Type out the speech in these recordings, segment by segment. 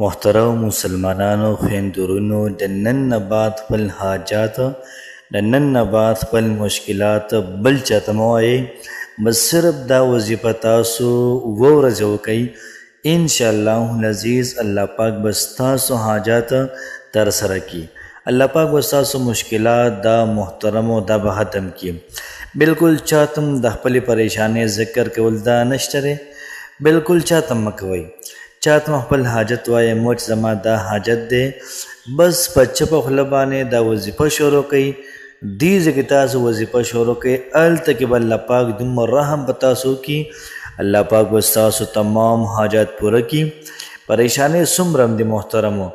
محترم مسلمانانو خویندورونو د نن نه بعد خپل حاجات د نن نه بعد خپل مشکلات بل چاته مه وایئ بس صرف دا وظیفه تاسو اووه ورځې وکئ انشاءالله العزیز الله پاک به ستاسو حاجات ترسره کړي الله پاک به ستاسو مشکلات دا محترمو دا به ختم کړي بلکل چاته هم د خپلې پریشانۍ ذکر کول دا نشته دی بلکل چاته مه کوئ چاته خپل حاجت وایه موچ زما دا حاجت دی بس په چپه خوله باندې دا وظیفه شروع کوئ دې ځای کې تاسو وظیفه شروع کوئ هلته کې به الله پاک دومره رحم په تاسو وکړي الله پاک به ستاسو تمام حاجات پوره کړي پریشانۍ څومره هم دي محترمو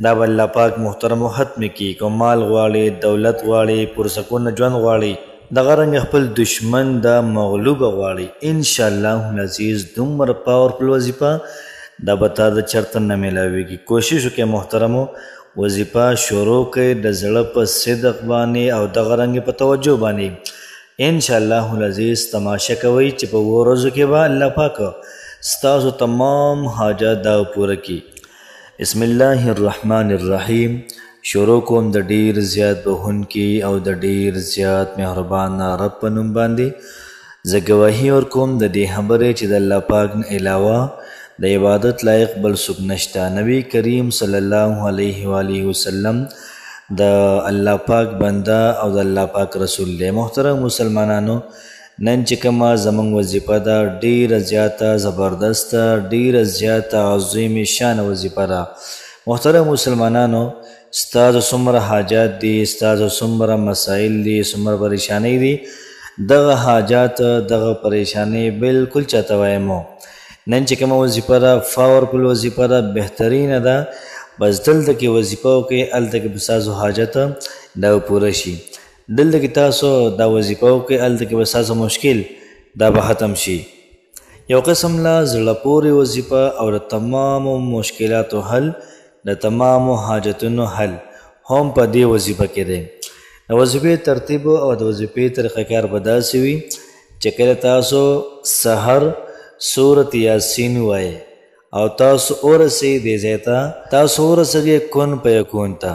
دا به الله پاک محترمو ختمې کړي که مال غواړئ دولت غواړئ پرسکونه ژوند غواړئ دغه رنګ خپل دشمن دا مغلوبه غواړئ انشاءالله العزیز دومره پاورفل وظیفه دا به تا د چرته نه میلاویږي کوشش وکړئ محترمو وظیفه شروع کړئ د زړه په صدق باندې او دغه رنګې په توجه باندې انشاءالله العزیز تماشه کوئ چې په اووه ورځو کې به الله پاک ستاسو تمام حاجات دا پوره کړي بسم الله الرحمن الرحیم شروع کوم د ډیر زیات بخونکي او د ډیر زیات مهربان رب په نوم باندې زه ګواهي ورکوم د دې خبرې چې د الله پاک نه علاوه د عبادت لایق بل څوک نشته نبی کریم صلی الله علیه و آله وسلم د الله پاک بنده او د الله پاک رسول دی محترم مسلمانانو نن چې کومه زموږ وظیفه ده ډیره زیاته زبردسته ډیره زیاته عظیم شان وظیفه ده محترم مسلمانانو ستاسو څومره حاجات دي ستاسو څومره مسایل دي څومره پریشانۍ دي دغه حاجات دغه پریشانۍ بالکل چاته وایمو نن چې کومه وظیفه ده پاورفل وظیفه ده بهترینه ده بس دلته کې وظیفه وکړئ هلته کې به ستاسو حاجت دا پوره شي دلته کې تاسو دا وظیفه وکړئ هلته کې به ستاسو مشکل دا به ختم شي یو قسم لا زړه پورې وظیفه او د تمامو مشکلاتو حل د تمامو حاجتونو حل هم په دې وظیفه کې دی د وظیفې ترتیب او د وظیفې طریقه کار به داسې وي چې کله تاسو سحر سورت یاسین وایي او تاسو ورسئ دې ځای ته تاسو ورسېږئ کن فیکون ته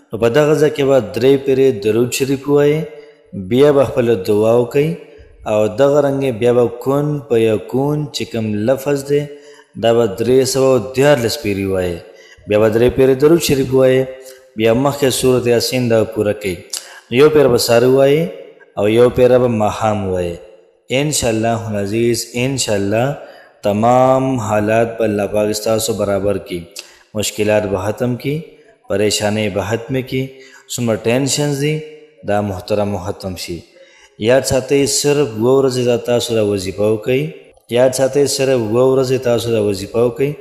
نو په دغه ځای کې به درې پیرې درود شریف ووایئ بیا به خپله دعا وکئ او دغه رنګې بیا به کن فیکون چې کوم لفظ دی دا به 314 پیرې ووایئ بیا به درې پیرې درود شریف ووایئ بیا مخکې سورت یاسین دا پوره کوئ یو پیر به سهار ووایئ او یو پیره به ماښام ووایئ انشاءالله العزیز انشاءالله تمام حالات به الله پاک ستاسو برابر کی مشکلات به ختم کی پریشانی به ختم کی څومره ټینشنز دي دا محترم ختم شي یاد ساتئ صرف 2 ورځې دا تاسو دا وظیفه وکئ یاد ساتئ صرف 2 ورځې تاسو دا وظیفه وکئ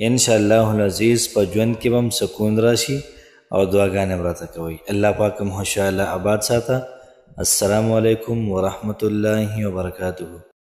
انشاءالله العزیز په ژوند کې به هم سکون راشي او دعاګانې به راته کوئ الله پاک هم خوشحاله آباد ساته السلام علیکم ورحمة الله وبرکاته